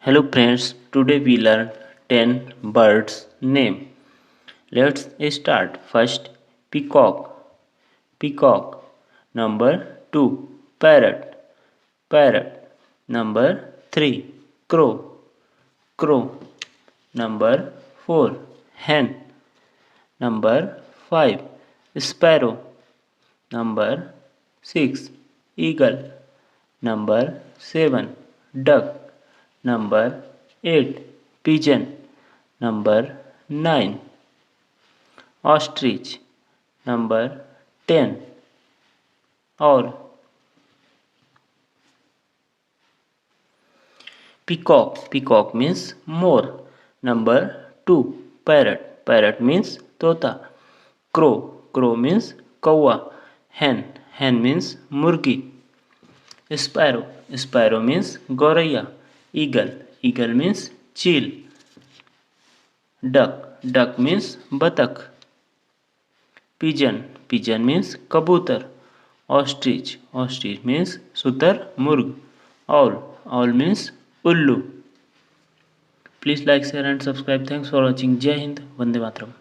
Hello friends, today we learn 10 birds name. Let's start. First, peacock. Peacock. Number 2, parrot. Parrot. Number 3, crow. Crow. Number 4, hen. Number 5, sparrow. Number 6, eagle. Number 7, duck. Number 8, pigeon. Number 9, ostrich. Number 10, owl. Peacock. Peacock means more. Number 2, parrot. Parrot means tota. Crow. Crow means kawa. Hen. Hen means murgi. Sparrow. Sparrow means goraya. Eagle. Eagle means chill. Duck. Duck means batak. Pigeon. Pigeon means kabutar. Ostrich. Ostrich means sutar murg. Owl. Owl means ullu. Please like, share and subscribe. Thanks for watching. Jai Hind. Vande Mataram.